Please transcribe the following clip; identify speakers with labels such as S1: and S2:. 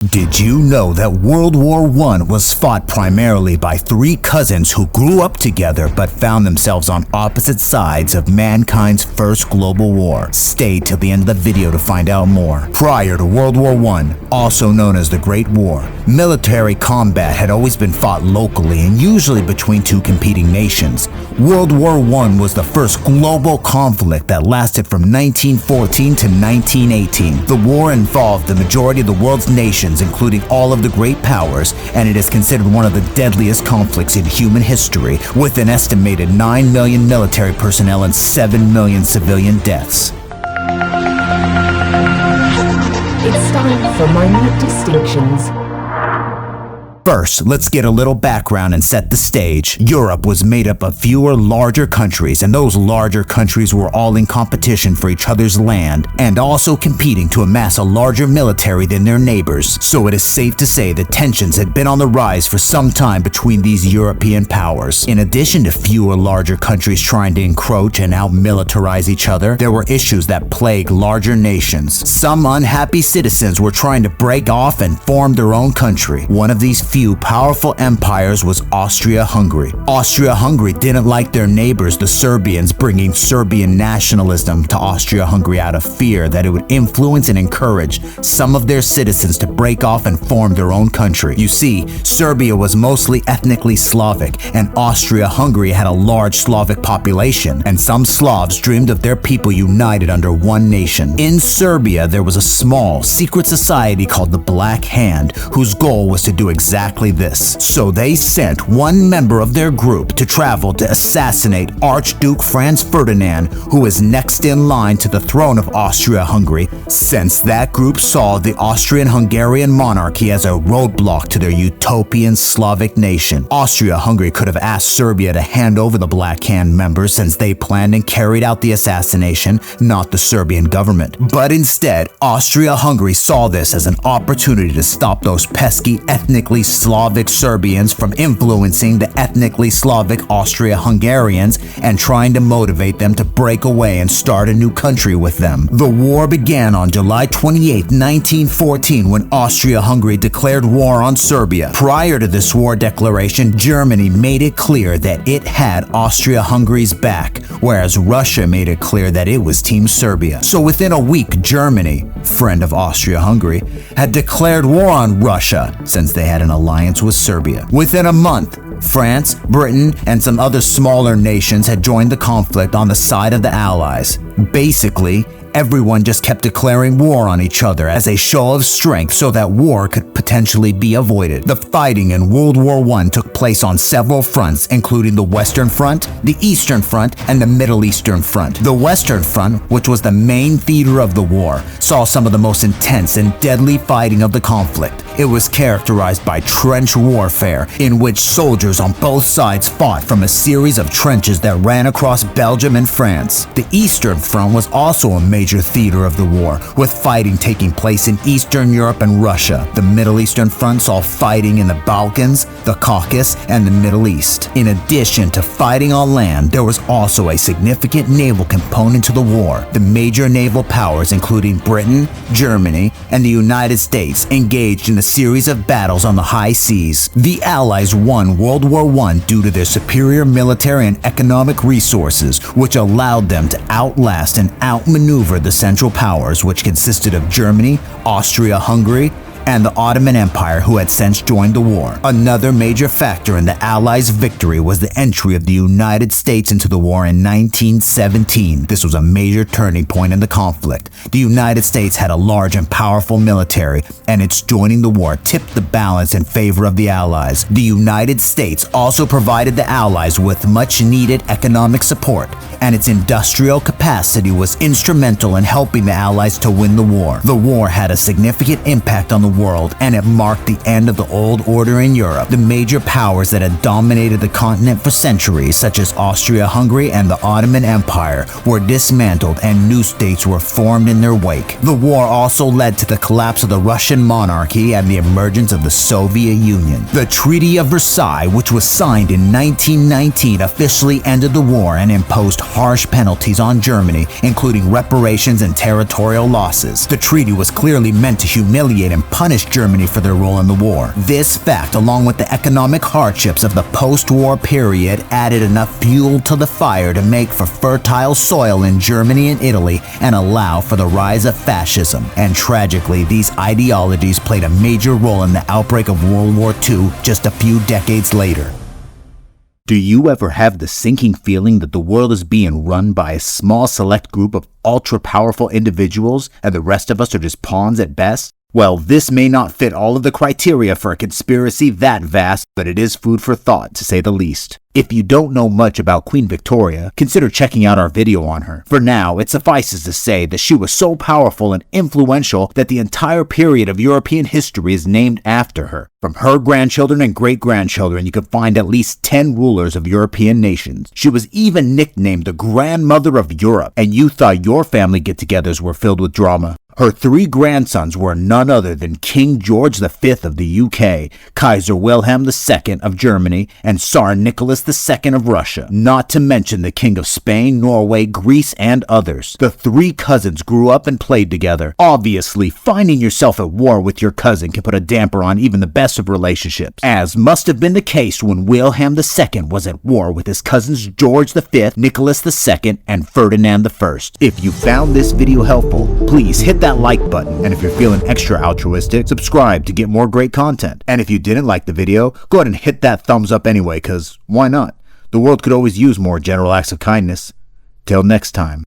S1: Did you know that World War I was fought primarily by three cousins who grew up together but found themselves on opposite sides of mankind's first global war? Stay till the end of the video to find out more. Prior to World War I, also known as the Great War, military combat had always been fought locally and usually between two competing nations. World War I was the first global conflict that lasted from 1914 to 1918. The war involved the majority of the world's nations, including all of the great powers, and it is considered one of the deadliest conflicts in human history, with an estimated 9 million military personnel and 7 million civilian deaths.
S2: It's time for minute distinctions.
S1: First, let's get a little background and set the stage. Europe was made up of fewer larger countries, and those larger countries were all in competition for each other's land and also competing to amass a larger military than their neighbors. So it is safe to say that tensions had been on the rise for some time between these European powers. In addition to fewer larger countries trying to encroach and out-militarize each other, there were issues that plagued larger nations. Some unhappy citizens were trying to break off and form their own country. One of these few powerful empires was Austria-Hungary. Austria-Hungary didn't like their neighbors, the Serbians, bringing Serbian nationalism to Austria-Hungary out of fear that it would influence and encourage some of their citizens to break off and form their own country. You see, Serbia was mostly ethnically Slavic, and Austria-Hungary had a large Slavic population, and some Slavs dreamed of their people united under one nation. In Serbia, there was a small, secret society called the Black Hand, whose goal was to do exactly this. So they sent one member of their group to travel to assassinate Archduke Franz Ferdinand, who was next in line to the throne of Austria-Hungary, since that group saw the Austrian-Hungarian monarchy as a roadblock to their utopian Slavic nation. Austria-Hungary could have asked Serbia to hand over the Black Hand members since they planned and carried out the assassination, not the Serbian government. But instead, Austria-Hungary saw this as an opportunity to stop those pesky ethnically Slavic Serbians from influencing the ethnically Slavic Austria-Hungarians and trying to motivate them to break away and start a new country with them. The war began on July 28, 1914, when Austria-Hungary declared war on Serbia. Prior to this war declaration, Germany made it clear that it had Austria-Hungary's back, whereas Russia made it clear that it was Team Serbia. So within a week, Germany, friend of Austria-Hungary, had declared war on Russia since they had an alliance with Serbia. Within a month, France, Britain, and some other smaller nations had joined the conflict on the side of the Allies. Basically, everyone just kept declaring war on each other as a show of strength so that war could potentially be avoided. The fighting in World War I took place on several fronts, including the Western Front, the Eastern Front, and the Middle Eastern Front. The Western Front, which was the main theater of the war, saw some of the most intense and deadly fighting of the conflict. It was characterized by trench warfare, in which soldiers on both sides fought from a series of trenches that ran across Belgium and France. The Eastern Front was also a major theater of the war, with fighting taking place in Eastern Europe and Russia. The Middle Eastern Front saw fighting in the Balkans, the Caucasus, and the Middle East. In addition to fighting on land, there was also a significant naval component to the war. The major naval powers, including Britain, Germany, and the United States, engaged in a series of battles on the high seas. The Allies won World War I due to their superior military and economic resources, which allowed them to outlast and outmaneuver the Central Powers, which consisted of Germany, Austria-Hungary, and the Ottoman Empire, who had since joined the war. Another major factor in the Allies' victory was the entry of the United States into the war in 1917. This was a major turning point in the conflict. The United States had a large and powerful military, and its joining the war tipped the balance in favor of the Allies. The United States also provided the Allies with much-needed economic support, and its industrial capacity was instrumental in helping the Allies to win the war. The war had a significant impact on the world, and it marked the end of the old order in Europe. The major powers that had dominated the continent for centuries, such as Austria-Hungary and the Ottoman Empire, were dismantled and new states were formed in their wake. The war also led to the collapse of the Russian monarchy and the emergence of the Soviet Union. The Treaty of Versailles, which was signed in 1919, officially ended the war and imposed harsh penalties on Germany, including reparations and territorial losses. The treaty was clearly meant to humiliate and punish Germany for their role in the war. This fact, along with the economic hardships of the post-war period, added enough fuel to the fire to make for fertile soil in Germany and Italy and allow for the rise of fascism. And tragically, these ideologies played a major role in the outbreak of World War II just a few decades later. Do you ever have the sinking feeling that the world is being run by a small select group of ultra-powerful individuals and the rest of us are just pawns at best? Well, this may not fit all of the criteria for a conspiracy that vast, but it is food for thought, to say the least. If you don't know much about Queen Victoria, consider checking out our video on her. For now, it suffices to say that she was so powerful and influential that the entire period of European history is named after her. From her grandchildren and great-grandchildren, you could find at least 10 rulers of European nations. She was even nicknamed the Grandmother of Europe, and you thought your family get-togethers were filled with drama. Her 3 grandsons were none other than King George V of the UK, Kaiser Wilhelm II of Germany, and Tsar Nicholas II of Russia, not to mention the King of Spain, Norway, Greece, and others. The 3 cousins grew up and played together. Obviously, finding yourself at war with your cousin can put a damper on even the best of relationships, as must have been the case when Wilhelm II was at war with his cousins George V, Nicholas II, and Ferdinand I. If you found this video helpful, please hit that like button, and if you're feeling extra altruistic, subscribe to get more great content. And if you didn't like the video, go ahead and hit that thumbs up anyway, cause why not? The world could always use more general acts of kindness. Till next time.